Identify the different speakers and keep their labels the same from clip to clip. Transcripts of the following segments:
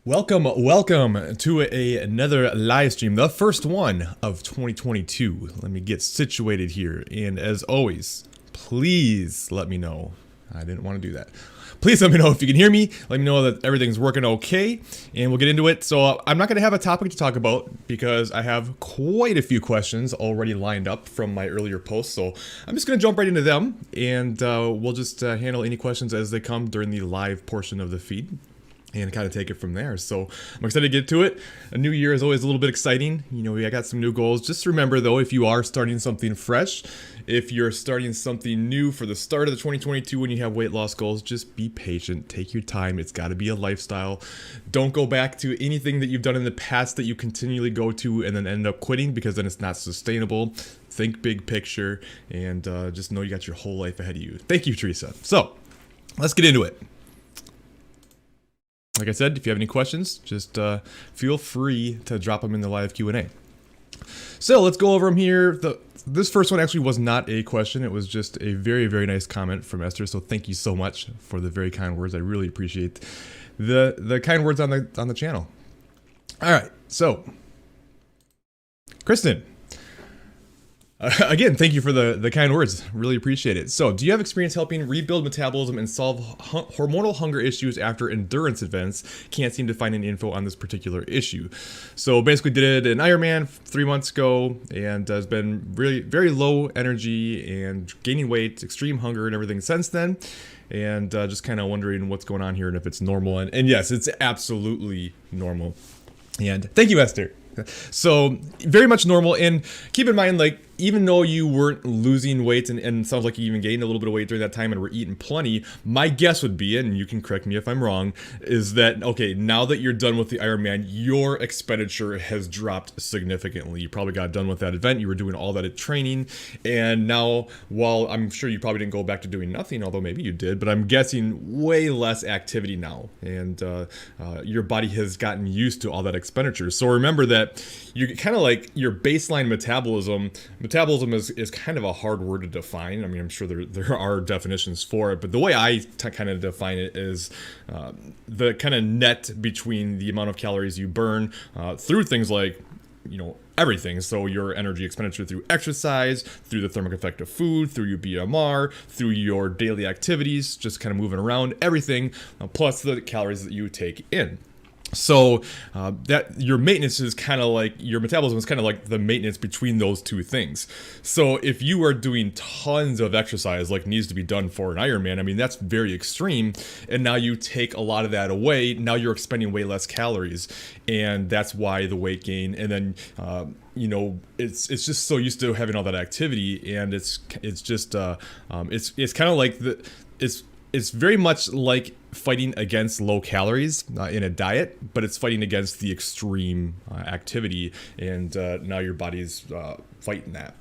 Speaker 1: Welcome to another live stream, the first one of 2022. Let me get situated here, and as always, please let me know. I didn't want to do that. Please let me know if you can hear me. Let me know that everything's working okay, and we'll get into it. So I'm not going to have a topic to talk about because I have quite a few questions already lined up from my earlier posts. So I'm just going to jump right into them, and we'll just handle any questions as they come during the live portion of the feed and kind of take it from there. So I'm excited to get to it. A new year is always a little bit exciting. You know, I got some new goals. Just remember though, if you are starting something fresh, if you're starting something new for the start of the 2022 when you have weight loss goals, just be patient, take your time. It's got to be a lifestyle. Don't go back to anything that you've done in the past that you continually go to and then end up quitting, because then it's not sustainable. Think big picture, and just know you got your whole life ahead of you. Thank you, Teresa. So let's get into it. Like I said, if you have any questions, just feel free to drop them in the live Q&A. So let's go over them here. This first one actually was not a question. It was just a very, very nice comment from Esther. So thank you so much for the very kind words. I really appreciate the kind words on the channel. All right. So, Kristen. Again, thank you for the kind words. Really appreciate it. So, do you have experience helping rebuild metabolism and solve hormonal hunger issues after endurance events? Can't seem to find any info on this particular issue. So, basically did an Ironman 3 months ago and has been really very low energy and gaining weight, extreme hunger and everything since then. And just kind of wondering what's going on here and if it's normal. And yes, it's absolutely normal. And thank you, Esther. So very much normal, and keep in mind, like, even though you weren't losing weight and sounds like you even gained a little bit of weight during that time and were eating plenty, my guess would be, and you can correct me if I'm wrong, is that, okay, now that you're done with the Ironman, your expenditure has dropped significantly. You probably got done with that event, you were doing all that training, and now, while I'm sure you probably didn't go back to doing nothing, although maybe you did, but I'm guessing way less activity now, and your body has gotten used to all that expenditure. So remember that you kind of like your baseline metabolism is kind of a hard word to define. I mean, I'm sure there are definitions for it, but the way I kind of define it is the kind of net between the amount of calories you burn through things like, you know, everything. So your energy expenditure through exercise, through the thermic effect of food, through your BMR, through your daily activities, just kind of moving around, everything, plus the calories that you take in. So that your maintenance is kind of like, your metabolism is kind of like the maintenance between those two things. So if you are doing tons of exercise like needs to be done for an Ironman, I mean, that's very extreme. And now you take a lot of that away. Now you're expending way less calories. And that's why the weight gain. And then, you know, it's just so used to having all that activity. And it's just, it's kind of like it's very much like fighting against low calories in a diet, but it's fighting against the extreme activity, and now your body's fighting that.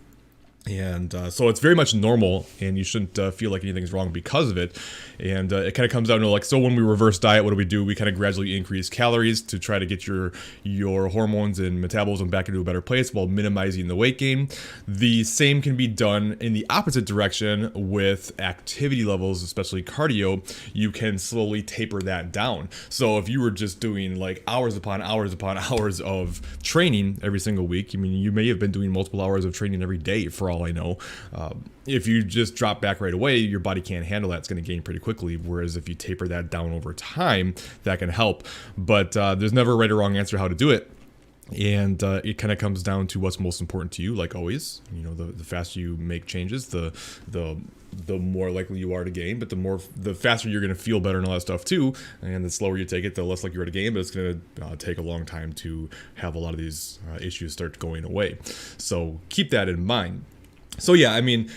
Speaker 1: And so it's very much normal, and you shouldn't feel like anything's wrong because of it. And it kind of comes down to, like, so when we reverse diet, what do? We kind of gradually increase calories to try to get your hormones and metabolism back into a better place while minimizing the weight gain. The same can be done in the opposite direction with activity levels, especially cardio. You can slowly taper that down. So if you were just doing like hours upon hours upon hours of training every single week, I mean, you may have been doing multiple hours of training every day for all I know. If you just drop back right away, your body can't handle that. It's going to gain pretty quickly. Whereas if you taper that down over time, that can help. But there's never a right or wrong answer how to do it. And it kind of comes down to what's most important to you, like always. You know, the faster you make changes, the more likely you are to gain, but the faster you're going to feel better and all that stuff too. And the slower you take it, the less likely you are to gain, but it's going to take a long time to have a lot of these issues start going away. So keep that in mind. So yeah, I mean,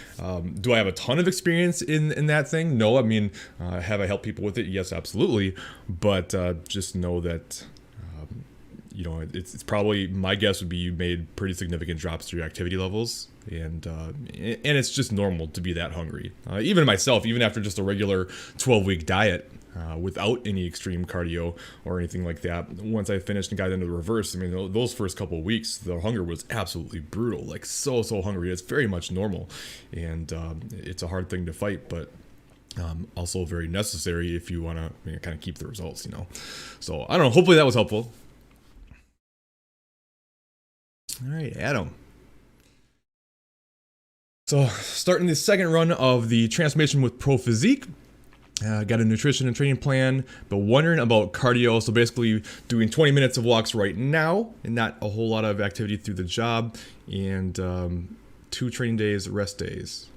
Speaker 1: do I have a ton of experience in that thing? No. I mean, have I helped people with it? Yes, absolutely. But just know that, you know, it's probably, my guess would be you made pretty significant drops to your activity levels, and it's just normal to be that hungry. Even myself, even after just a regular 12-week diet, without any extreme cardio or anything like that, once I finished and got into the reverse, I mean, those first couple of weeks, the hunger was absolutely brutal, like so hungry. It's very much normal, and it's a hard thing to fight, but Also very necessary if you want to kind of keep the results, So I don't know. Hopefully that was helpful. All right, Adam. So starting the second run of the transformation with Pro Physique. Got a nutrition and training plan, but wondering about cardio. So basically doing 20 minutes of walks right now and not a whole lot of activity through the job, and 2 training days, rest days.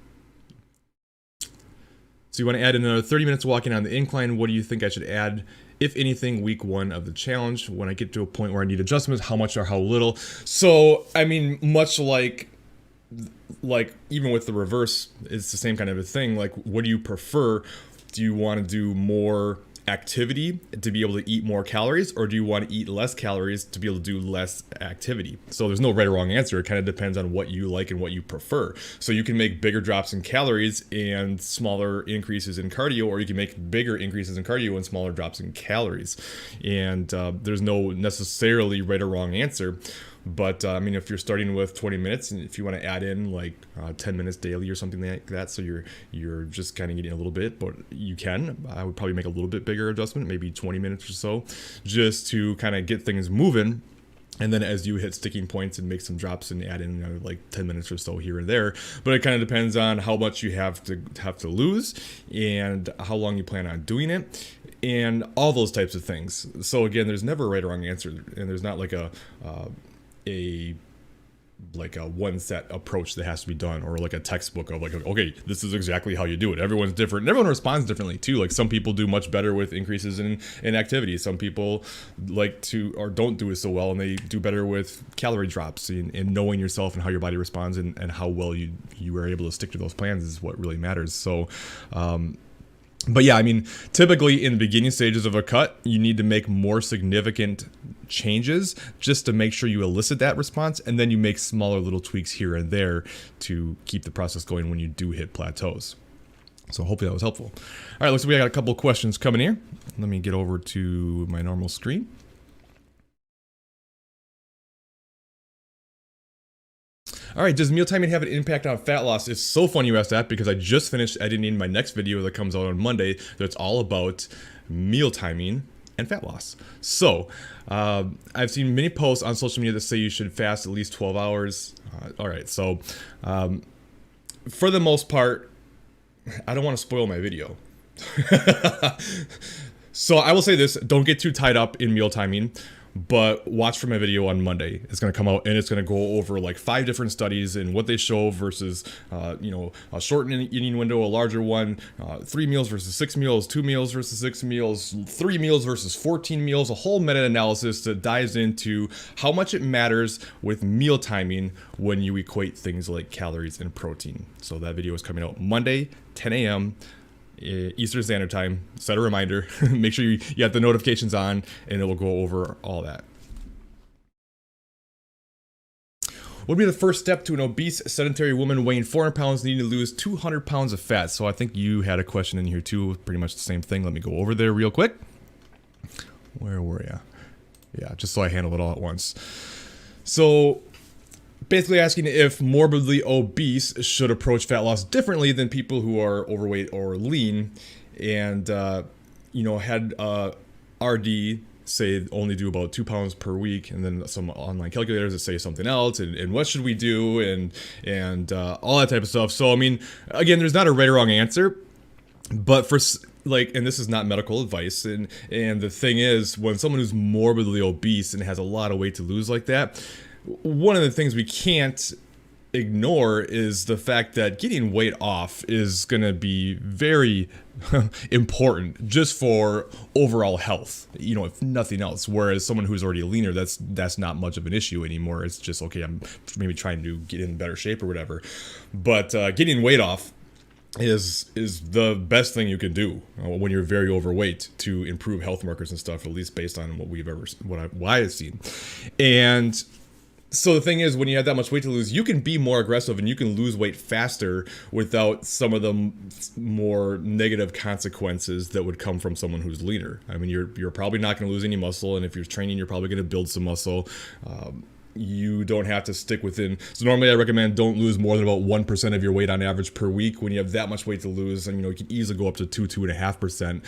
Speaker 1: So you want to add another 30 minutes walking on the incline. What do you think I should add, if anything, week 1 of the challenge? When I get to a point where I need adjustments, how much or how little? So, I mean, much like even with the reverse, it's the same kind of a thing. Like, what do you prefer? Do you want to do more activity to be able to eat more calories, or do you want to eat less calories to be able to do less activity? So there's no right or wrong answer. It kind of depends on what you like and what you prefer. So you can make bigger drops in calories and smaller increases in cardio, or you can make bigger increases in cardio and smaller drops in calories. And there's no necessarily right or wrong answer. But I mean, if you're starting with 20 minutes, and if you want to add in like 10 minutes daily or something like that, so you're just kind of getting a little bit, but you can. I would probably make a little bit bigger adjustment, maybe 20 minutes or so, just to kind of get things moving. And then as you hit sticking points and make some drops and add in like 10 minutes or so here and there. But it kind of depends on how much you have to lose and how long you plan on doing it and all those types of things. So again, there's never a right or wrong answer, and there's not like a one set approach that has to be done, or like a textbook of like, okay, this is exactly how you do it. Everyone's different, and everyone responds differently too. Like some people do much better with increases in activity. Some people like to or don't do it so well, and they do better with calorie drops, and knowing yourself and how your body responds and how well you are able to stick to those plans is what really matters. So but yeah, I mean, typically in the beginning stages of a cut, you need to make more significant changes just to make sure you elicit that response, and then you make smaller little tweaks here and there to keep the process going when you do hit plateaus. So hopefully that was helpful. All right, looks like we got a couple of questions coming here. Let me get over to my normal screen. All right, does meal timing have an impact on fat loss? It's so funny you asked that, because I just finished editing my next video that comes out on Monday that's all about meal timing and fat loss. So I've seen many posts on social media that say you should fast at least 12 hours. All right, so for the most part, I don't want to spoil my video. So I will say this, don't get too tied up in meal timing. But watch for my video on Monday. It's going to come out, and it's going to go over like 5 different studies and what they show versus, a shortened eating window, a larger one, 3 meals versus 6 meals, 2 meals versus 6 meals, 3 meals versus 14 meals, a whole meta-analysis that dives into how much it matters with meal timing when you equate things like calories and protein. So that video is coming out Monday, 10 a.m. Eastern Standard Time. Set a reminder. Make sure you got the notifications on, and it will go over all that. What would be the first step to an obese, sedentary woman weighing 400 pounds needing to lose 200 pounds of fat? So I think you had a question in here too, pretty much the same thing. Let me go over there real quick. Where were you? Yeah, just so I handle it all at once. So basically asking if morbidly obese should approach fat loss differently than people who are overweight or lean, and had RD say only do about 2 pounds per week, and then some online calculators that say something else, and what should we do, and all that type of stuff. So I mean, again, there's not a right or wrong answer, but for and this is not medical advice, and the thing is, when someone who's morbidly obese and has a lot of weight to lose like that, one of the things we can't ignore is the fact that getting weight off is going to be very important just for overall health, if nothing else. Whereas someone who's already leaner, that's not much of an issue anymore. It's just, okay, I'm maybe trying to get in better shape or whatever. But getting weight off is the best thing you can do when you're very overweight to improve health markers and stuff, at least based on what I've seen. And so the thing is, when you have that much weight to lose, you can be more aggressive and you can lose weight faster without some of the more negative consequences that would come from someone who's leaner. I mean, you're probably not going to lose any muscle, and if you're training, you're probably going to build some muscle. you don't have to stick within. So normally I recommend don't lose more than about 1% of your weight on average per week. When you have that much weight to lose, and you can easily go up to 2.5%.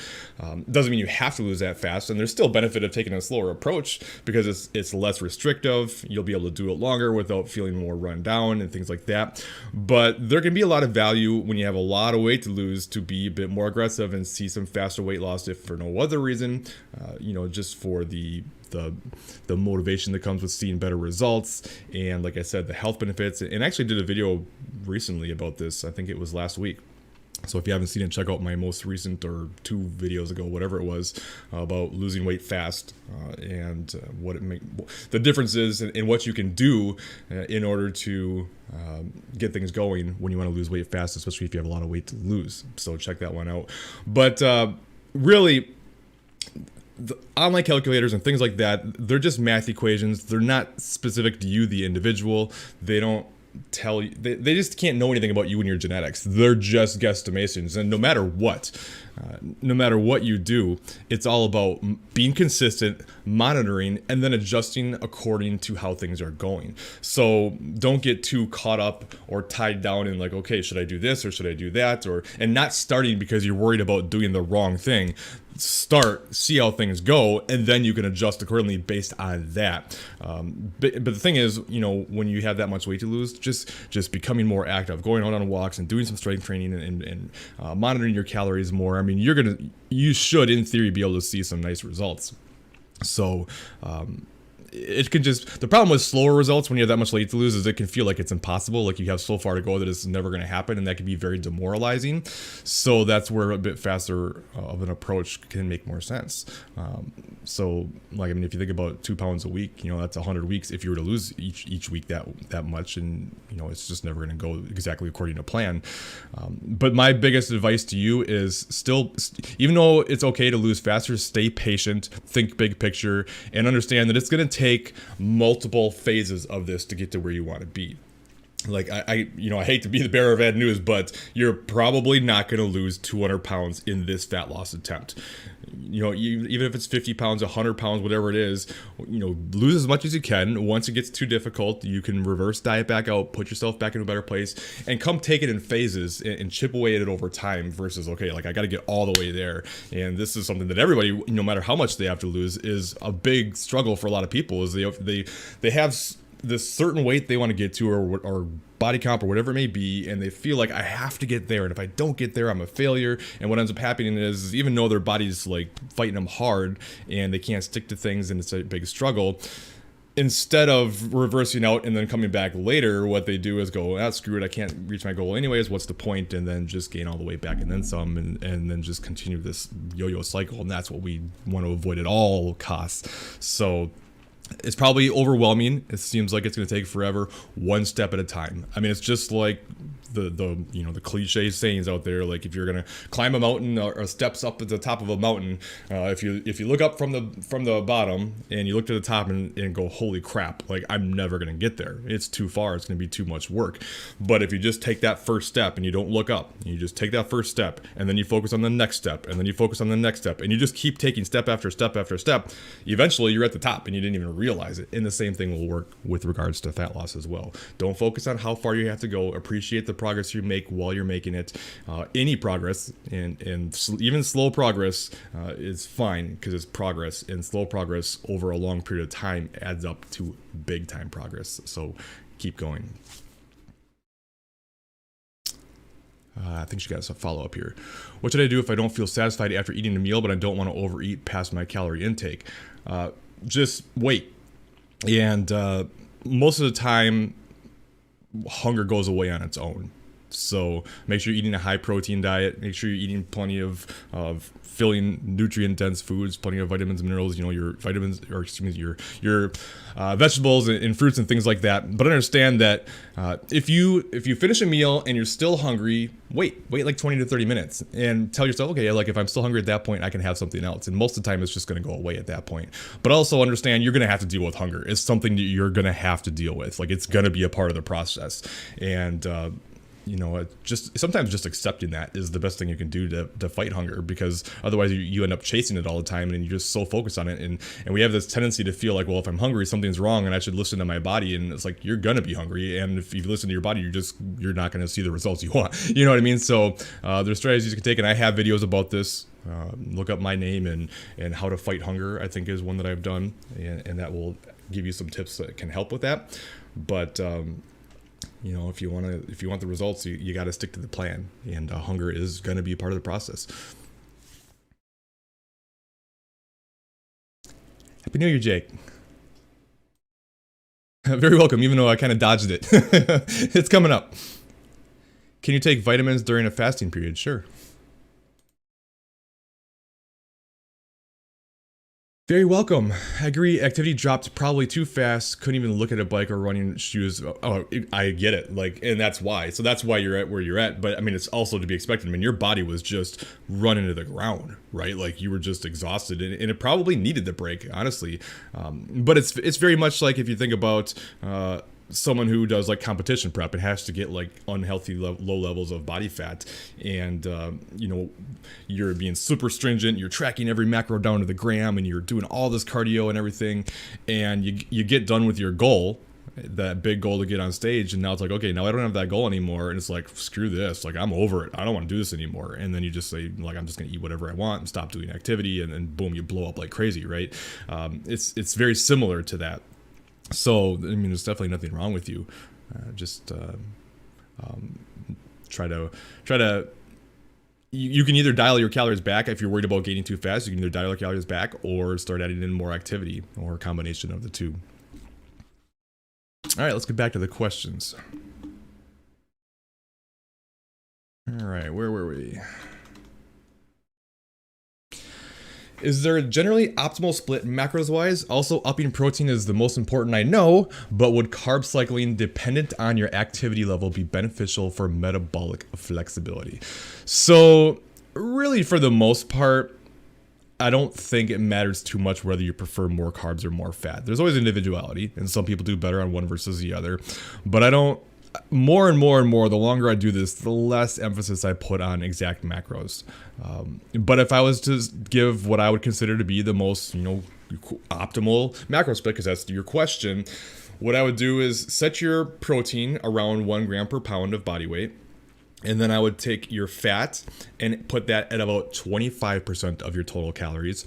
Speaker 1: Doesn't mean you have to lose that fast, and there's still benefit of taking a slower approach because it's less restrictive. You'll be able to do it longer without feeling more run down and things like that. But there can be a lot of value when you have a lot of weight to lose to be a bit more aggressive and see some faster weight loss, if for no other reason, just for the motivation that comes with seeing better results, and like I said, the health benefits. And I actually did a video recently about this. I think it was last week. So if you haven't seen it, check out my most recent, or 2 videos ago, whatever it was, about losing weight fast, and what the difference is and what you can do in order to get things going when you want to lose weight fast, especially if you have a lot of weight to lose. So check that one out. But really, the online calculators and things like that, they're just math equations. They're not specific to you, the individual. They don't tell you, they just can't know anything about you and your genetics. They're just guesstimations. And no matter what you do, it's all about being consistent, monitoring, and then adjusting according to how things are going. So don't get too caught up or tied down in like, okay, should I do this or should I do that? And not starting because you're worried about doing the wrong thing. Start, see how things go, and then you can adjust accordingly based on that. But the thing is, when you have that much weight to lose, just becoming more active, going out on walks and doing some strength training and monitoring your calories more. I mean, you should, in theory, be able to see some nice results. So, the problem with slower results when you have that much weight to lose is it can feel like it's impossible, like you have so far to go that it's never going to happen, and that can be very demoralizing. So that's where a bit faster of an approach can make more sense. If you think about 2 pounds a week, that's 100 weeks if you were to lose each week that much, and it's just never going to go exactly according to plan. But my biggest advice to you is still, even though it's okay to lose faster, stay patient, think big picture, and understand that it's going to take multiple phases of this to get to where you want to be. Like I hate to be the bearer of bad news, but you're probably not going to lose 200 pounds in this fat loss attempt. Even if it's 50 pounds, 100 pounds, whatever it is, lose as much as you can. Once it gets too difficult, you can reverse diet back out, put yourself back in a better place, and come take it in phases and chip away at it over time versus, okay, like I got to get all the way there. And this is something that everybody, no matter how much they have to lose, is a big struggle for a lot of people. Is they have this certain weight they want to get to, or body comp, or whatever it may be, and they feel like I have to get there, and if I don't get there, I'm a failure. And what ends up happening is even though their body's like fighting them hard and they can't stick to things and it's a big struggle, instead of reversing out and then coming back later, what they do is go, screw it, I can't reach my goal anyways, what's the point? And then just gain all the way back and then some, and then just continue this yo-yo cycle. And that's what we want to avoid at all costs. So it's probably overwhelming. It seems like it's going to take forever, one step at a time. I mean, it's just like the cliche sayings out there, like if you're going to climb a mountain or steps up at the top of a mountain, if you look up from the bottom and you look to the top and go, holy crap, like I'm never going to get there. It's too far. It's going to be too much work. But if you just take that first step and you don't look up, you just take that first step and then you focus on the next step and then you focus on the next step and you just keep taking step after step after step, eventually you're at the top and you didn't even realize it. And the same thing will work with regards to fat loss as well. Don't focus on how far you have to go. Appreciate the progress you make while you're making it. Any progress and even slow progress is fine because it's progress, and slow progress over a long period of time adds up to big time progress. So keep going. I think she got us a follow-up here. What should I do if I don't feel satisfied after eating a meal, but I don't want to overeat past my calorie intake? Just wait. And most of the time, hunger goes away on its own. So make sure you're eating a high protein diet. Make sure you're eating plenty of filling, nutrient dense foods, plenty of vitamins and minerals. Your vitamins, or excuse me, your vegetables and fruits and things like that. But understand that if you finish a meal and you're still hungry, wait like 20 to 30 minutes and tell yourself, okay, like if I'm still hungry at that point, I can have something else. And most of the time, it's just going to go away at that point. But also understand you're going to have to deal with hunger. It's something that you're going to have to deal with. Like it's going to be a part of the process. And just sometimes just accepting that is the best thing you can do to fight hunger, because otherwise you end up chasing it all the time and you're just so focused on it. And we have this tendency to feel like, well, if I'm hungry, something's wrong and I should listen to my body. And it's like, you're going to be hungry. And if you listen to your body, you're not going to see the results you want. You know what I mean? So there's strategies you can take. And I have videos about this. Look up my name and how to fight hunger, I think, is one that I've done. And that will give you some tips that can help with that. But, if you want the results, you got to stick to the plan, and hunger is going to be a part of the process. Happy New Year, Jake. Very welcome, even though I kind of dodged it. It's coming up. Can you take vitamins during a fasting period? Sure. Very welcome. I agree. Activity dropped probably too fast. Couldn't even look at a bike or running shoes. Oh, I get it. And that's why. So that's why you're at where you're at. But I mean, it's also to be expected. I mean, your body was just running to the ground, right? Like, you were just exhausted, and it probably needed the break, honestly. But it's very much like if you think about someone who does like competition prep and has to get like unhealthy low levels of body fat, and you're being super stringent, you're tracking every macro down to the gram, and you're doing all this cardio and everything, and you get done with your goal, that big goal to get on stage, and now it's like, okay, now I don't have that goal anymore, and it's like, screw this, like, I'm over it, I don't want to do this anymore. And then you just say, like, I'm just gonna eat whatever I want and stop doing activity, and then boom, you blow up like crazy, right? It's very similar to that. So, I mean, there's definitely nothing wrong with you. Try to. You can either dial your calories back if you're worried about gaining too fast. You can either dial your calories back or start adding in more activity, or a combination of the two. All right, let's get back to the questions. All right, where were we? Is there a generally optimal split macros wise? Also, upping protein is the most important, I know, but would carb cycling dependent on your activity level be beneficial for metabolic flexibility? So really, for the most part, I don't think it matters too much whether you prefer more carbs or more fat. There's always individuality, and some people do better on one versus the other, but I don't. More and more and more, the longer I do this, the less emphasis I put on exact macros. But if I was to give what I would consider to be the most, optimal macro split, because that's your question, what I would do is set your protein around 1 gram per pound of body weight. And then I would take your fat and put that at about 25% of your total calories,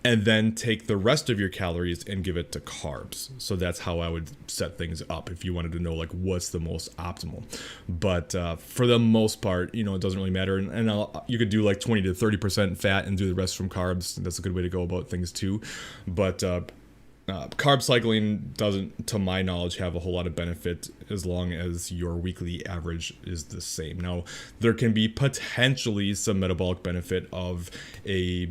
Speaker 1: and then take the rest of your calories and give it to carbs. So that's how I would set things up if you wanted to know, like, what's the most optimal. But for the most part, it doesn't really matter. And you could do like 20 to 30% fat and do the rest from carbs. That's a good way to go about things too. But carb cycling doesn't, to my knowledge, have a whole lot of benefit as long as your weekly average is the same. Now, there can be potentially some metabolic benefit of a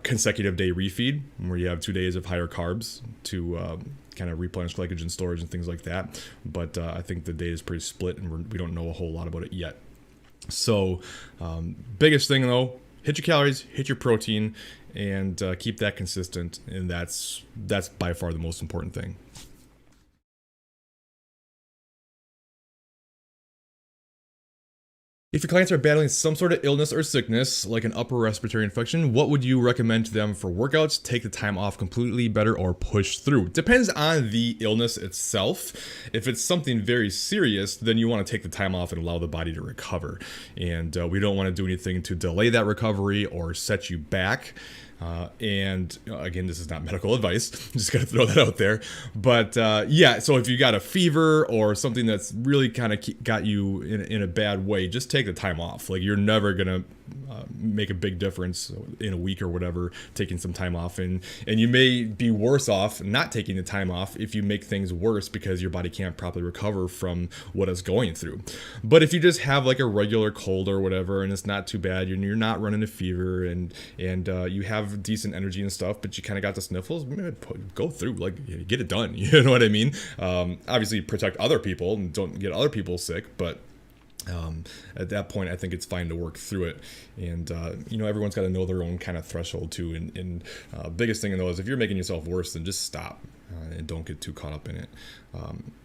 Speaker 1: consecutive day refeed, where you have 2 days of higher carbs to kind of replenish glycogen storage and things like that. But I think the data is pretty split, and we don't know a whole lot about it yet. So biggest thing though, hit your calories, hit your protein, and keep that consistent, and that's by far the most important thing. If your clients are battling some sort of illness or sickness, like an upper respiratory infection, what would you recommend to them for workouts? Take the time off completely, better, or push through? Depends on the illness itself. If it's something very serious, then you want to take the time off and allow the body to recover. And we don't want to do anything to delay that recovery or set you back. And again, this is not medical advice. Just got to throw that out there. But yeah, so if you got a fever or something that's really kind of got you in a bad way, just take the time off. Like, you're never going to make a big difference in a week or whatever, taking some time off. And you may be worse off not taking the time off if you make things worse because your body can't properly recover from what it's going through. But if you just have like a regular cold or whatever, and it's not too bad, you're not running a fever, and you have decent energy and stuff, but you kind of got the sniffles, go through, like, get it done. You know what I mean? Obviously protect other people and don't get other people sick, but at that point, I think it's fine to work through it. And everyone's got to know their own kind of threshold too. And biggest thing though is, if you're making yourself worse, then just stop. and don't get too caught up in it.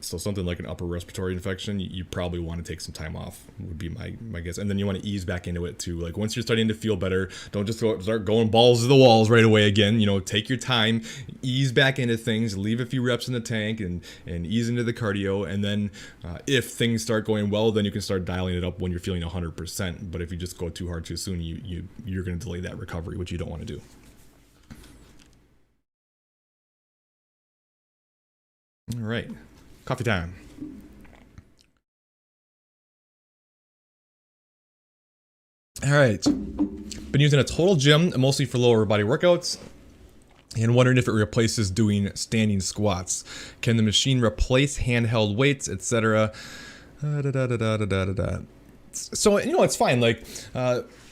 Speaker 1: So something like an upper respiratory infection, you probably want to take some time off, would be my guess. And then you want to ease back into it too. Like once you're starting to feel better, don't just start going balls to the walls right away again. Take your time, ease back into things, leave a few reps in the tank and ease into the cardio. And then if things start going well, then you can start dialing it up when you're feeling 100%. But if you just go too hard too soon, you're going to delay that recovery, which you don't want to do. All right, coffee time. All right, been using a total gym mostly for lower body workouts and wondering if it replaces doing standing squats. Can the machine replace handheld weights, etc.? So, it's fine. Like,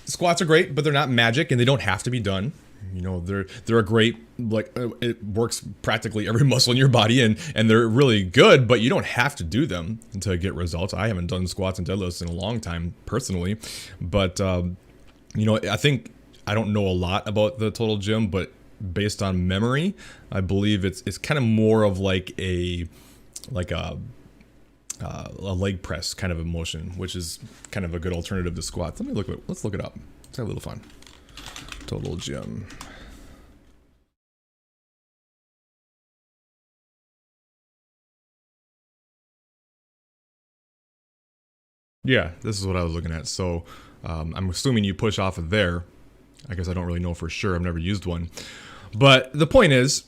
Speaker 1: squats are great, but they're not magic and they don't have to be done. They're a great, it works practically every muscle in your body and they're really good, but you don't have to do them to get results. I haven't done squats and deadlifts in a long time personally, but, I think I don't know a lot about the total gym, but based on memory, I believe it's kind of more of like a leg press kind of a motion, which is kind of a good alternative to squats. Let's look it up. Let's have a little fun. Total gym. Yeah, this is what I was looking at. So I'm assuming you push off of there. I guess I don't really know for sure. I've never used one. But the point is,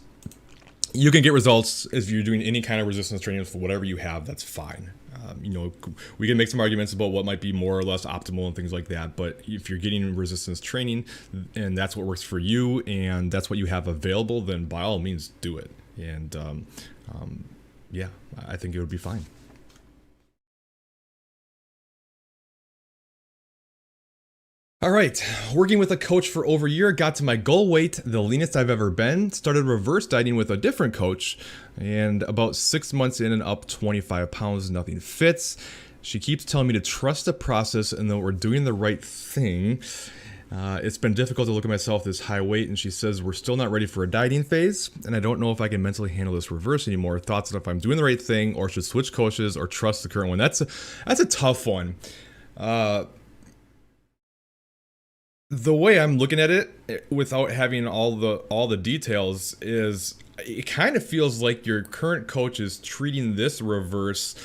Speaker 1: you can get results if you're doing any kind of resistance training for whatever you have. That's fine. We can make some arguments about what might be more or less optimal and things like that. But if you're getting resistance training and that's what works for you and that's what you have available, then by all means do it. And yeah, I think it would be fine. All right, working with a coach for over a year, got to my goal weight, the leanest I've ever been, started reverse dieting with a different coach, and about 6 months in and up 25 pounds, nothing fits. She keeps telling me to trust the process and that we're doing the right thing. It's been difficult to look at myself this high weight, and she says we're still not ready for a dieting phase, and I don't know if I can mentally handle this reverse anymore. Thoughts on if I'm doing the right thing or should switch coaches or trust the current one. That's a tough one. The way I'm looking at it, without having all the details, is it kind of feels like your current coach is treating this reverse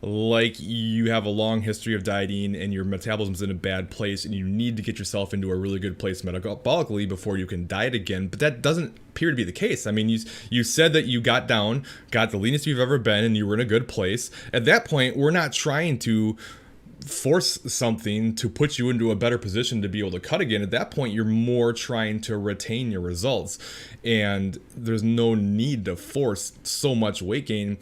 Speaker 1: like you have a long history of dieting and your metabolism's in a bad place and you need to get yourself into a really good place metabolically before you can diet again. But that doesn't appear to be the case. I mean, you said that you got the leanest you've ever been, and you were in a good place. At that point, we're not trying to force something to put you into a better position to be able to cut again. At that point, you're more trying to retain your results, and there's no need to force so much weight gain.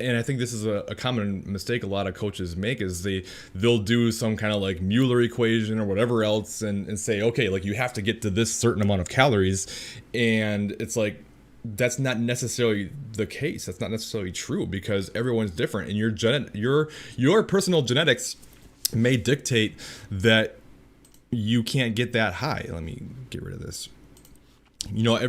Speaker 1: And I think this is a common mistake a lot of coaches make, is they'll do some kind of like Mueller equation or whatever else and say, okay, like you have to get to this certain amount of calories, and it's like, that's not necessarily the case. That's not necessarily true, because everyone's different, and your personal genetics may dictate that you can't get that high. Let me get rid of this.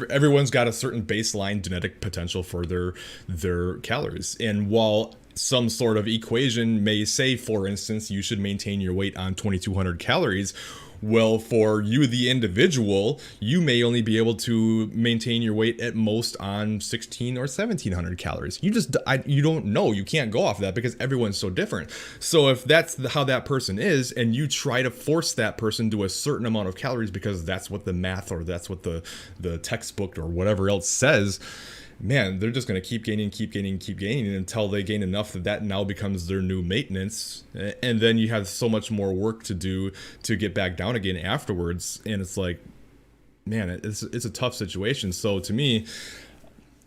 Speaker 1: Everyone's got a certain baseline genetic potential for their calories, and while some sort of equation may say, for instance, you should maintain your weight on 2,200 calories. Well, for you, the individual, you may only be able to maintain your weight at most on 1,600 or 1,700 calories. You don't know. You can't go off of that because everyone's so different. So if that's how that person is, and you try to force that person to a certain amount of calories because that's what the math or that's what the textbook or whatever else says, man, they're just going to keep gaining until they gain enough that now becomes their new maintenance. And then you have so much more work to do to get back down again afterwards. And it's like, man, it's a tough situation. So to me,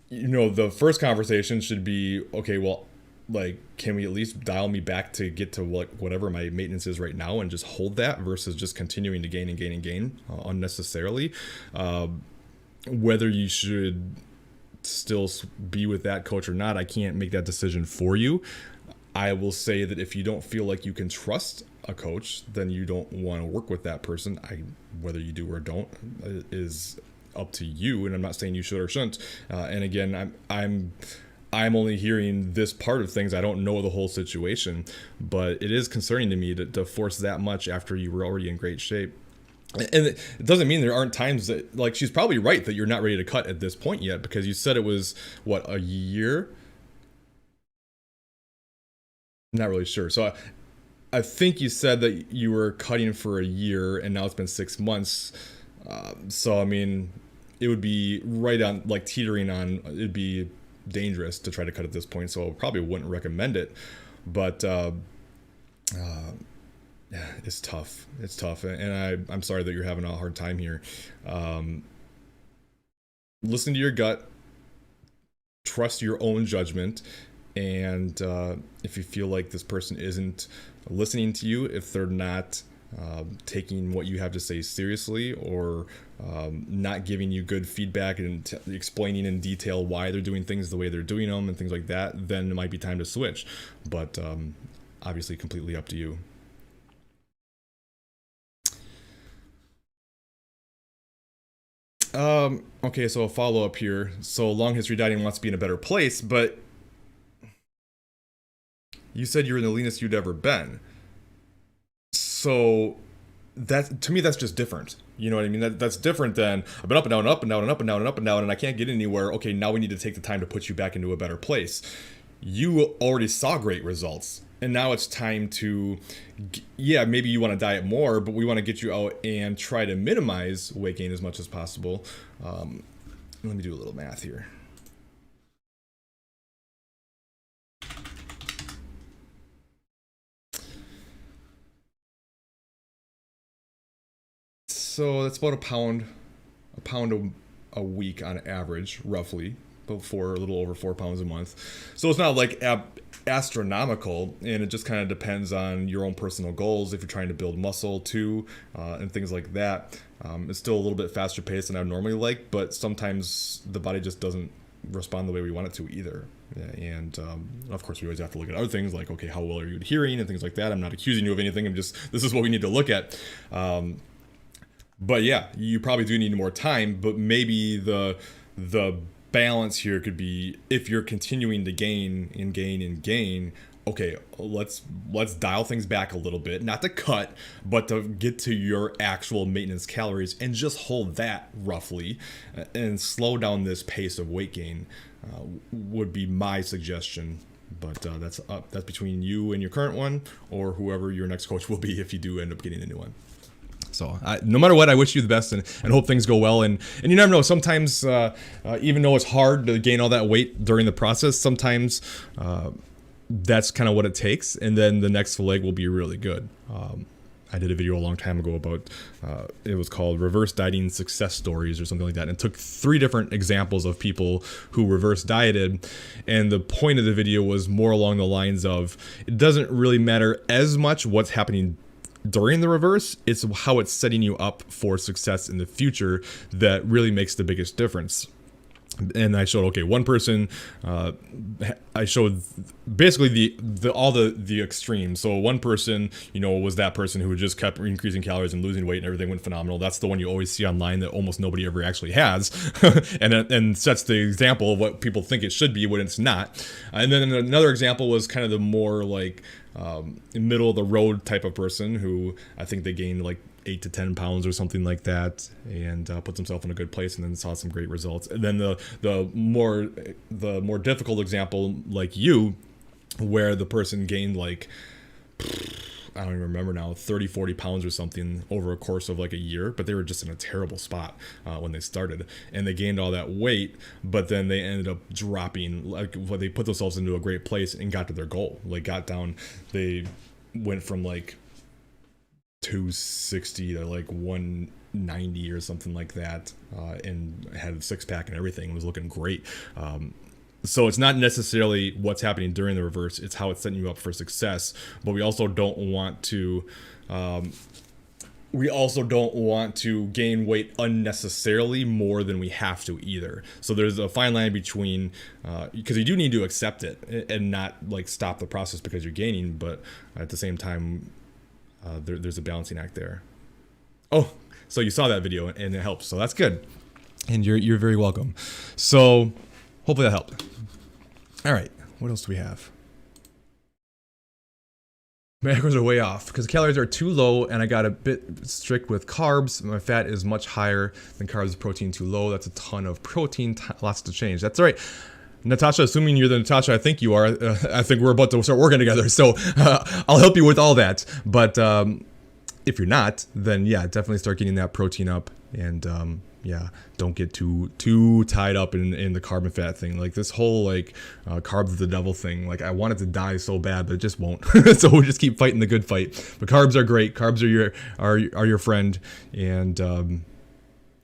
Speaker 1: the first conversation should be, okay, well, like, can we at least dial me back to get to whatever my maintenance is right now and just hold that versus just continuing to gain unnecessarily. Whether you should still be with that coach or not, I can't make that decision for you. I will say that if you don't feel like you can trust a coach, then you don't want to work with that person. Whether you do or don't is up to you, and I'm not saying you should or shouldn't. And again, I'm only hearing this part of things. I don't know the whole situation, but it is concerning to me to force that much after you were already in great shape. And it doesn't mean there aren't times that, like, she's probably right that you're not ready to cut at this point yet, because you said it was, what, a year? Not really sure. So I think you said that you were cutting for a year, and now it's been 6 months. So, I mean, it would be right on, like, teetering on, it'd be dangerous to try to cut at this point, so I probably wouldn't recommend it. But it's tough. It's tough, and I'm sorry that you're having a hard time here. Listen to your gut, trust your own judgment, and if you feel like this person isn't listening to you, if they're not taking what you have to say seriously, or not giving you good feedback and explaining in detail why they're doing things the way they're doing them and things like that, then it might be time to switch. But obviously completely up to you. Okay, so a follow-up here. So long history dieting wants to be in a better place, but you said you're in the leanest you'd ever been. So that, to me, that's just different. You know what I mean? That's different than I've been up and down and up and down and up and down and up and down, and I can't get anywhere. Okay, now we need to take the time to put you back into a better place. You already saw great results, and now it's time to, yeah, maybe you want to diet more, but we want to get you out and try to minimize weight gain as much as possible. Let me do a little math here. So that's about a pound a week on average, roughly, a little over 4 pounds a month. So it's not like astronomical, and it just kind of depends on your own personal goals. If you're trying to build muscle too, and things like that, it's still a little bit faster paced than I normally like, but sometimes the body just doesn't respond the way we want it to either. And of course, we always have to look at other things like, okay, how well are you adhering and things like that. I'm not accusing you of anything. This is what we need to look at. But yeah, you probably do need more time, but maybe the balance here could be, if you're continuing to gain, okay, let's dial things back a little bit, not to cut, but to get to your actual maintenance calories and just hold that roughly, and slow down this pace of weight gain, would be my suggestion. But that's between you and your current one, or whoever your next coach will be if you do end up getting a new one. So no matter what, I wish you the best and hope things go well. And you never know, sometimes even though it's hard to gain all that weight during the process, sometimes that's kind of what it takes. And then the next leg will be really good. I did a video a long time ago about, it was called Reverse Dieting Success Stories or something like that. And it took 3 different examples of people who reverse dieted. And the point of the video was more along the lines of, it doesn't really matter as much what's happening during the reverse, it's how it's setting you up for success in the future that really makes the biggest difference. And I showed, okay, one person, I showed basically all the extremes. So one person, was that person who just kept increasing calories and losing weight and everything went phenomenal. That's the one you always see online that almost nobody ever actually has, and sets the example of what people think it should be when it's not. And then another example was kind of the more like middle of the road type of person who I think they gained like 8 to 10 pounds or something like that, and puts himself in a good place, and then saw some great results. And then the more difficult example, like you, where the person gained like, I don't even remember now, 30, 40 pounds or something over a course of like a year, but they were just in a terrible spot when they started, and they gained all that weight, but then they ended up dropping, like, well, they put themselves into a great place and got to their goal. Like, they went from like 260 to like 190 or something like that, and had a 6-pack and everything, was looking great. So it's not necessarily what's happening during the reverse, it's how it's setting you up for success. But we also don't want to gain weight unnecessarily more than we have to either. So there's a fine line between, because you do need to accept it and not like stop the process because you're gaining, but at the same time, there's a balancing act there. Oh, so you saw that video and it helps, so that's good. And you're very welcome. So hopefully that helped. All right, what else do we have? Macros are way off because calories are too low, and I got a bit strict with carbs. My fat is much higher than carbs. Protein too low. That's a ton of protein. Lots to change. That's all right. Natasha, assuming you're the Natasha I think you are, I think we're about to start working together. So I'll help you with all that. But if you're not, then yeah, definitely start getting that protein up. And yeah, don't get too tied up in the carb and fat thing. Like this whole like carbs are the devil thing. Like I want it to die so bad, but it just won't. So we'll just keep fighting the good fight. But carbs are great. Carbs are your friend. And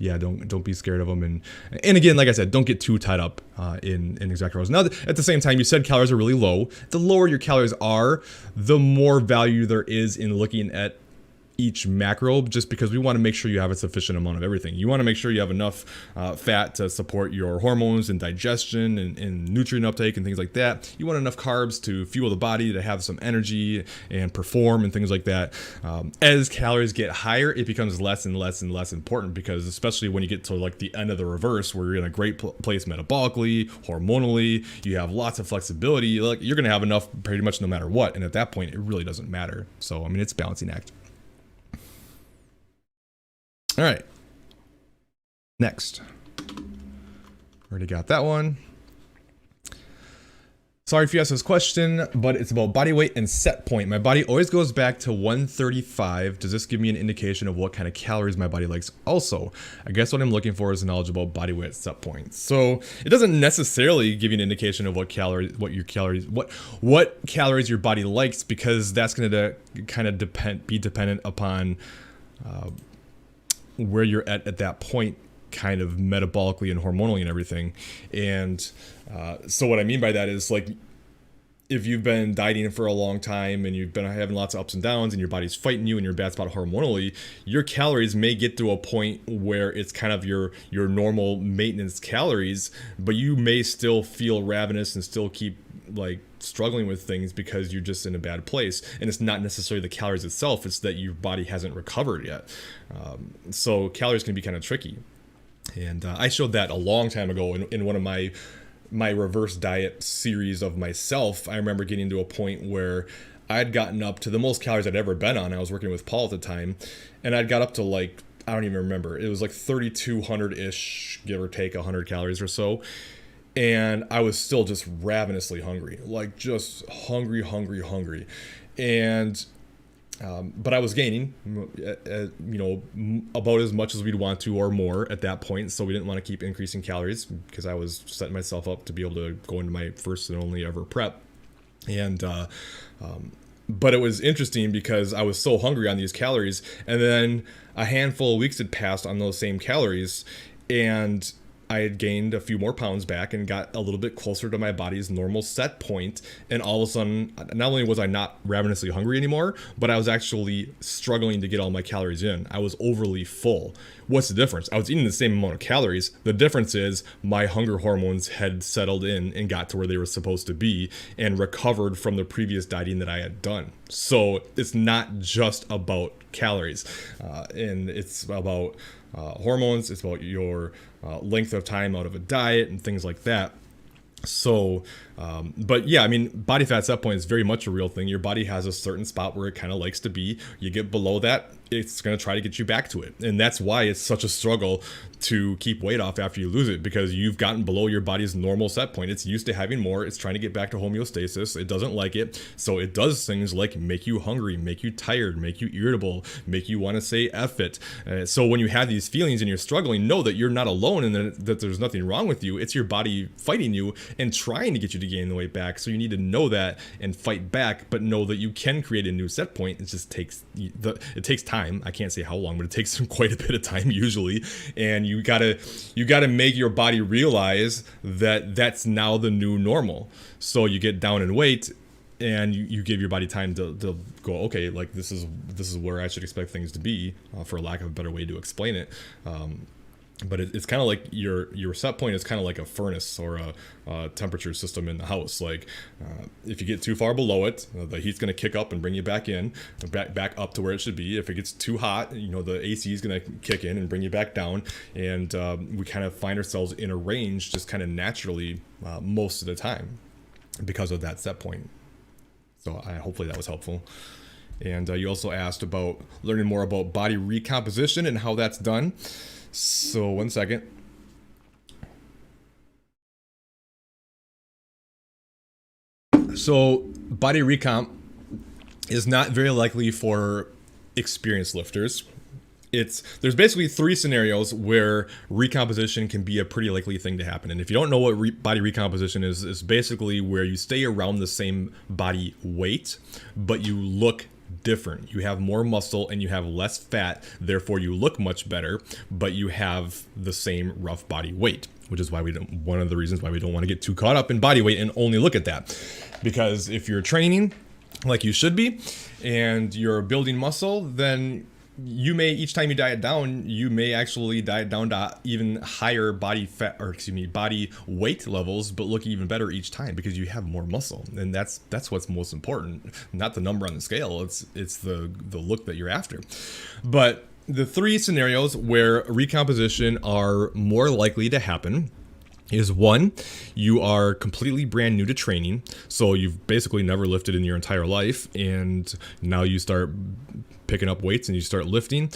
Speaker 1: yeah, don't be scared of them. And again, like I said, don't get too tied up in exact calories. Now, at the same time, you said calories are really low. The lower your calories are, the more value there is in looking at each macro, just because we want to make sure you have a sufficient amount of everything. You want to make sure you have enough fat to support your hormones and digestion and nutrient uptake and things like that. You want enough carbs to fuel the body to have some energy and perform and things like that. As calories get higher, it becomes less and less and less important, because especially when you get to like the end of the reverse, where you're in a great place metabolically, hormonally, you have lots of flexibility, like you're going to have enough pretty much no matter what. And at that point, it really doesn't matter. So, I mean, it's a balancing act. All right, next. Already got that one. Sorry if you asked this question, but it's about body weight and set point. My body always goes back to 135. Does this give me an indication of what kind of calories my body likes? Also, I guess what I'm looking for is knowledge about body weight at set point. So it doesn't necessarily give you an indication of what calories your body likes, because that's going to kind of be dependent upon where you're at that point, kind of metabolically and hormonally and everything. And so what I mean by that is, like, if you've been dieting for a long time and you've been having lots of ups and downs and your body's fighting you and you're bad spot hormonally, your calories may get to a point where it's kind of your normal maintenance calories, but you may still feel ravenous and still keep like struggling with things because you're just in a bad place. And it's not necessarily the calories itself, it's that your body hasn't recovered yet. So calories can be kind of tricky. And I showed that a long time ago in one of my reverse diet series of myself. I remember getting to a point where I'd gotten up to the most calories I'd ever been on. I was working with Paul at the time, and I'd got up to like, I don't even remember. It was like 3,200-ish, give or take 100 calories or so. And I was still just ravenously hungry, like just hungry. And but I was gaining, about as much as we'd want to or more at that point. So we didn't want to keep increasing calories, because I was setting myself up to be able to go into my first and only ever prep. And but it was interesting because I was so hungry on these calories, and then a handful of weeks had passed on those same calories, and I had gained a few more pounds back and got a little bit closer to my body's normal set point. And all of a sudden, not only was I not ravenously hungry anymore, but I was actually struggling to get all my calories in. I was overly full. What's the difference? I was eating the same amount of calories. The difference is my hunger hormones had settled in and got to where they were supposed to be and recovered from the previous dieting that I had done. So it's not just about calories, and it's about hormones. It's about your length of time out of a diet and things like that. So, but yeah, I mean, body fat set point is very much a real thing. Your body has a certain spot where it kind of likes to be. You get below that, it's going to try to get you back to it. And that's why it's such a struggle to keep weight off after you lose it, because you've gotten below your body's normal set point. It's used to having more. It's trying to get back to homeostasis. It doesn't like it. So it does things like make you hungry, make you tired, make you irritable, make you want to say F it. So when you have these feelings and you're struggling, know that you're not alone and that there's nothing wrong with you. It's your body fighting you and trying to get you to gain the weight back. So you need to know that and fight back, but know that you can create a new set point. It just takes time. I can't say how long, but it takes quite a bit of time usually. And you gotta make your body realize that that's now the new normal. So you get down in weight and you give your body time to go, okay, like this is where I should expect things to be, for lack of a better way to explain it. But it's kind of like your set point is kind of like a furnace or a temperature system in the house. Like if you get too far below it, the heat's going to kick up and bring you back in, back up to where it should be. If it gets too hot, the AC is going to kick in and bring you back down. And we kind of find ourselves in a range just kind of naturally most of the time because of that set point. So hopefully that was helpful. And you also asked about learning more about body recomposition and how that's done. So 1 second. So body recomp is not very likely for experienced lifters. There's basically 3 scenarios where recomposition can be a pretty likely thing to happen. And if you don't know what body recomposition is, it's basically where you stay around the same body weight, but you look different. You have more muscle and you have less fat, therefore you look much better, but you have the same rough body weight, which is why one of the reasons why we don't want to get too caught up in body weight and only look at that. Because if you're training like you should be and you're building muscle, then you may, each time you diet down, you may actually diet down to even higher body weight levels, but look even better each time because you have more muscle. And that's what's most important, not the number on the scale. It's the look that you're after. But the 3 scenarios where recomposition are more likely to happen is 1, you are completely brand new to training. So you've basically never lifted in your entire life. And now you start picking up weights and you start lifting.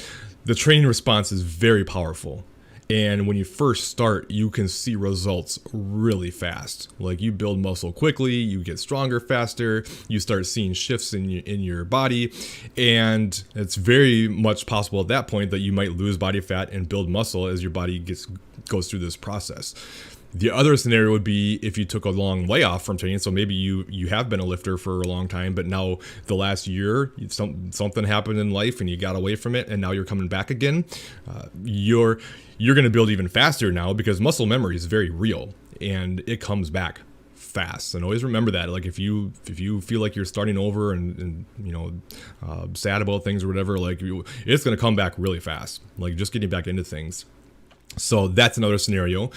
Speaker 1: The training response is very powerful. And when you first start, you can see results really fast. Like you build muscle quickly, you get stronger faster, you start seeing shifts in your body. And it's very much possible at that point that you might lose body fat and build muscle as your body goes through this process. The other scenario would be if you took a long layoff from training. So maybe you have been a lifter for a long time, but now the last year something happened in life and you got away from it, and now you're coming back again. You're going to build even faster now because muscle memory is very real and it comes back fast. And always remember that. Like if you feel like you're starting over and sad about things or whatever, like it's going to come back really fast. Like just getting back into things. So that's another scenario,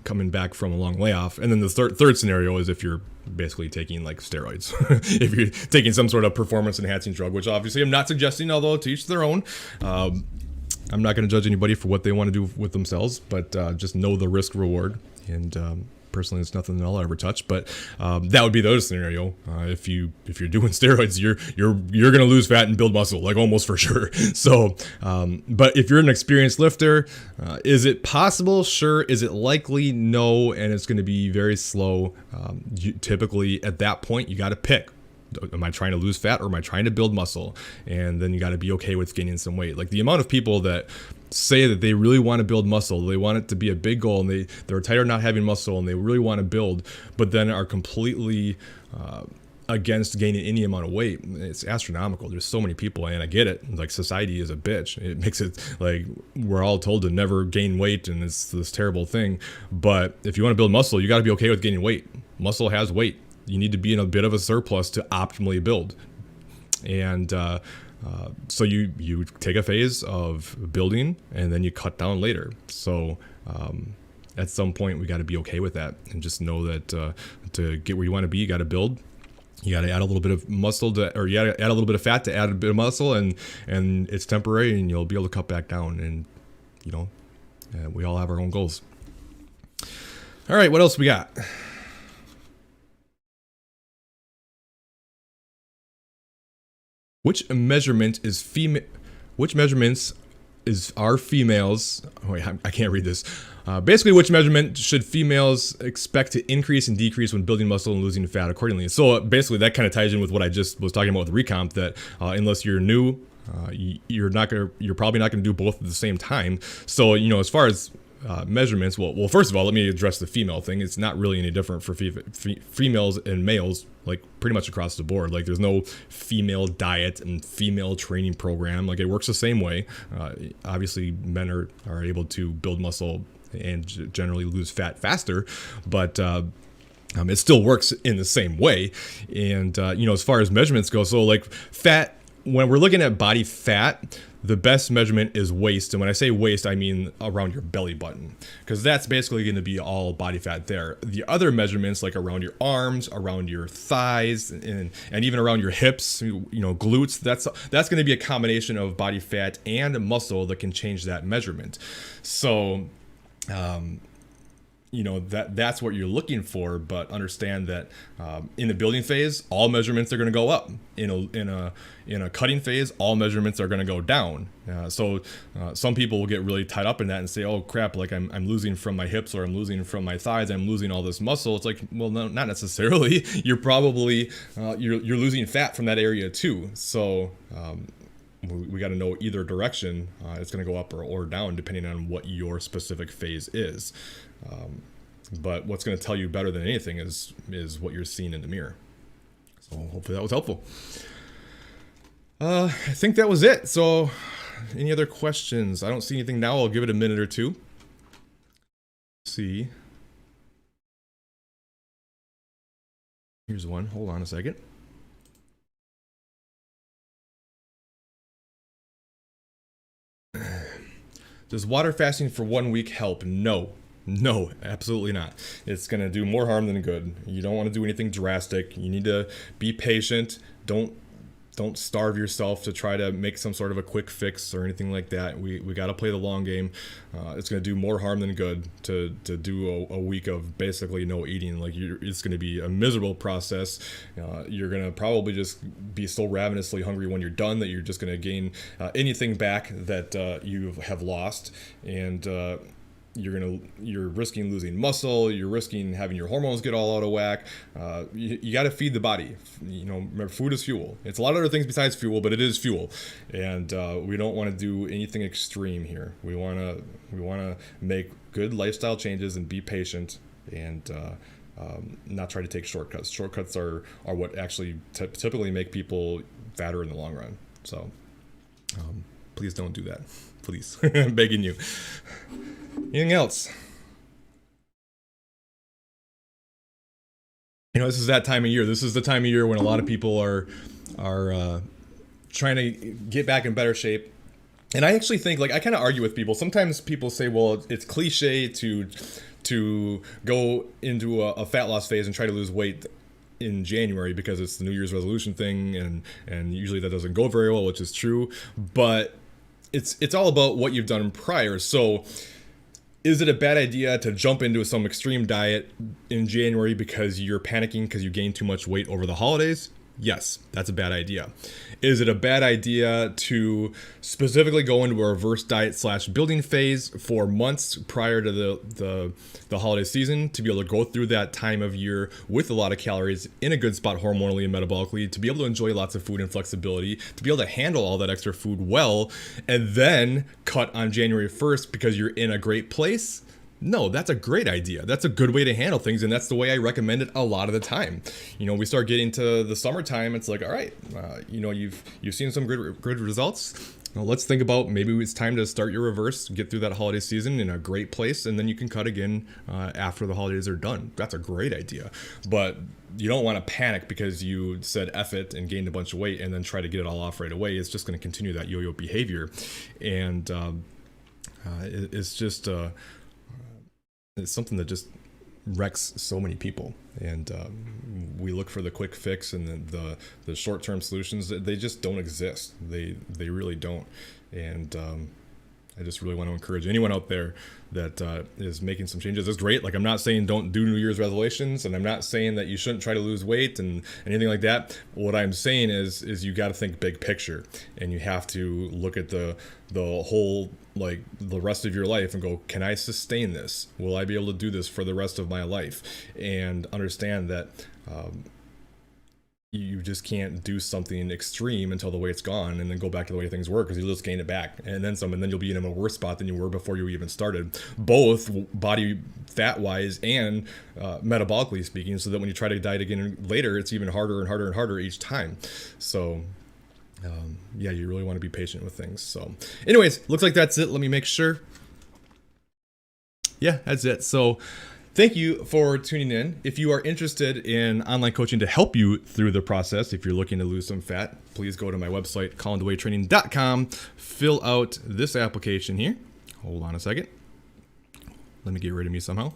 Speaker 1: coming back from a long layoff. And then the third scenario is if you're basically taking like steroids, if you're taking some sort of performance enhancing drug, which obviously I'm not suggesting, although to each their own. I'm not going to judge anybody for what they want to do with themselves, but just know the risk reward. And personally, it's nothing that I'll ever touch. But that would be the other scenario. If you're doing steroids, you're going to lose fat and build muscle, like almost for sure. So, but if you're an experienced lifter, is it possible? Sure. Is it likely? No. And it's going to be very slow. Typically, at that point, you got to pick. Am I trying to lose fat or am I trying to build muscle? And then you got to be okay with gaining some weight. Like the amount of people that say that they really want to build muscle, they want it to be a big goal, and they're tired of not having muscle and they really want to build, but then are completely against gaining any amount of weight. It's astronomical. There's so many people, and I get it. Like society is a bitch. It makes it like we're all told to never gain weight, and it's this terrible thing. But if you want to build muscle, you got to be okay with gaining weight. Muscle has weight. You need to be in a bit of a surplus to optimally build. And so you take a phase of building and then you cut down later. So at some point we got to be okay with that and just know that to get where you want to be, you got to build. You got to add a little bit of muscle or you got to add a little bit of fat to add a bit of muscle, and it's temporary, and you'll be able to cut back down. And we all have our own goals. All right, what else we got? Which measurements are females? Oh, wait, I can't read this. Basically, which measurement should females expect to increase and decrease when building muscle and losing fat accordingly? So basically, that kind of ties in with what I just was talking about with recomp. That unless you're new, you're probably not gonna do both at the same time. So as far as measurements, well, first of all, let me address the female thing. It's not really any different for females and males, like pretty much across the board. Like there's no female diet and female training program. Like it works the same way. Obviously, men are able to build muscle and generally lose fat faster, but it still works in the same way. And as far as measurements go, so like fat when we're looking at body fat, the best measurement is waist. And when I say waist, I mean around your belly button, because that's basically going to be all body fat there. The other measurements, like around your arms, around your thighs, and even around your hips, glutes, that's going to be a combination of body fat and muscle that can change that measurement. So, that's what you're looking for, but understand that in the building phase, all measurements are going to go up. In a cutting phase, all measurements are going to go down. So some people will get really tied up in that and say, "Oh crap! Like I'm losing from my hips, or I'm losing from my thighs. I'm losing all this muscle." It's like, well, no, not necessarily. You're probably you're losing fat from that area too. So we got to know either direction. It's going to go up or down depending on what your specific phase is. But what's going to tell you better than anything is what you're seeing in the mirror. So hopefully that was helpful. I think that was it. So any other questions? I don't see anything now. I'll give it a minute or two. Let's see. Here's one. Hold on a second. Does water fasting for 1 week help? No, absolutely not. It's going to do more harm than good. You don't want to do anything drastic. You need to be patient. Don't starve yourself to try to make some sort of a quick fix or anything like that. We got to play the long game. It's going to do more harm than good to do a week of basically no eating. Like it's going to be a miserable process. You're going to probably just be so ravenously hungry when you're done that you're just going to gain anything back that you have lost. And you're risking losing muscle. You're risking having your hormones get all out of whack. You got to feed the body. Remember, food is fuel. It's a lot of other things besides fuel, but it is fuel. And we don't want to do anything extreme here. We want to make good lifestyle changes and be patient and not try to take shortcuts. Shortcuts are what actually typically make people fatter in the long run. So please don't do that. Please, I'm begging you. Anything else? This is that time of year. This is the time of year when a lot of people are trying to get back in better shape. And I actually think, I kind of argue with people. Sometimes people say, well, it's cliche to go into a fat loss phase and try to lose weight in January because it's the New Year's resolution thing, and usually that doesn't go very well, which is true. But it's all about what you've done prior. So is it a bad idea to jump into some extreme diet in January because you're panicking because you gained too much weight over the holidays? Yes, that's a bad idea. Is it a bad idea to specifically go into a reverse diet / building phase for months prior to the holiday season to be able to go through that time of year with a lot of calories in a good spot hormonally and metabolically, to be able to enjoy lots of food and flexibility, to be able to handle all that extra food well, and then cut on January 1st because you're in a great place? No, that's a great idea. That's a good way to handle things, and that's the way I recommend it a lot of the time. We start getting to the summertime, it's like, all right, you've seen some good results. Now let's think about maybe it's time to start your reverse, get through that holiday season in a great place, and then you can cut again after the holidays are done. That's a great idea. But you don't want to panic because you said F it and gained a bunch of weight and then try to get it all off right away. It's just going to continue that yo-yo behavior. And it's just... it's something that just wrecks so many people, and we look for the quick fix and the short-term solutions. They just don't exist. They really don't. And I just really want to encourage anyone out there that is making some changes. It's great. I'm not saying don't do New Year's resolutions, and I'm not saying that you shouldn't try to lose weight and anything like that. What I'm saying is you got to think big picture, and you have to look at the whole, the rest of your life and go, can I sustain this? Will I be able to do this for the rest of my life? And understand that you just can't do something extreme until the weight's gone and then go back to the way things were, because you'll just gain it back and then some, and then you'll be in a worse spot than you were before you even started, both body fat wise and metabolically speaking, so that when you try to diet again later, it's even harder and harder and harder each time. So you really want to be patient with things. So anyways, looks like that's it. Let me make sure. Yeah, that's it. So Thank you for tuning in. If you are interested in online coaching to help you through the process, if you're looking to lose some fat, please go to my website, ColinDeWaayTraining.com, fill out this application here. Hold on a second. Let me get rid of me somehow.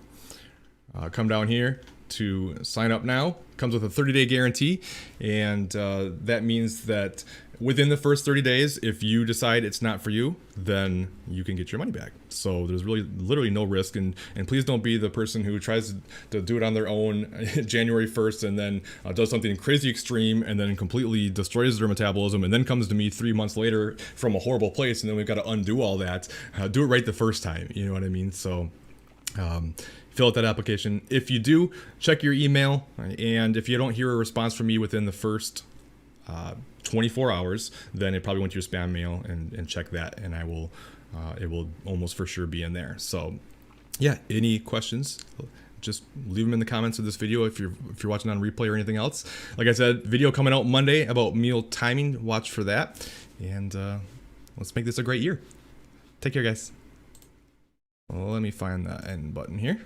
Speaker 1: Come down here to sign up now. Comes with a 30-day guarantee, and that means that within the first 30 days, if you decide it's not for you, then you can get your money back. So there's really literally no risk, and please don't be the person who tries to do it on their own January 1st and then does something crazy extreme and then completely destroys their metabolism and then comes to me 3 months later from a horrible place, and then we've got to undo all that. Do it right the first time, you know what I mean? So fill out that application. If you do, check your email, and if you don't hear a response from me within the first 24 hours, then it probably went to your spam mail, and check that, and it will almost for sure be in there. So yeah, any questions, just leave them in the comments of this video if you're watching on replay or anything else. Like I said, video coming out Monday about meal timing. Watch for that, and let's make this a great year. Take care, guys. Well, let me find the end button here.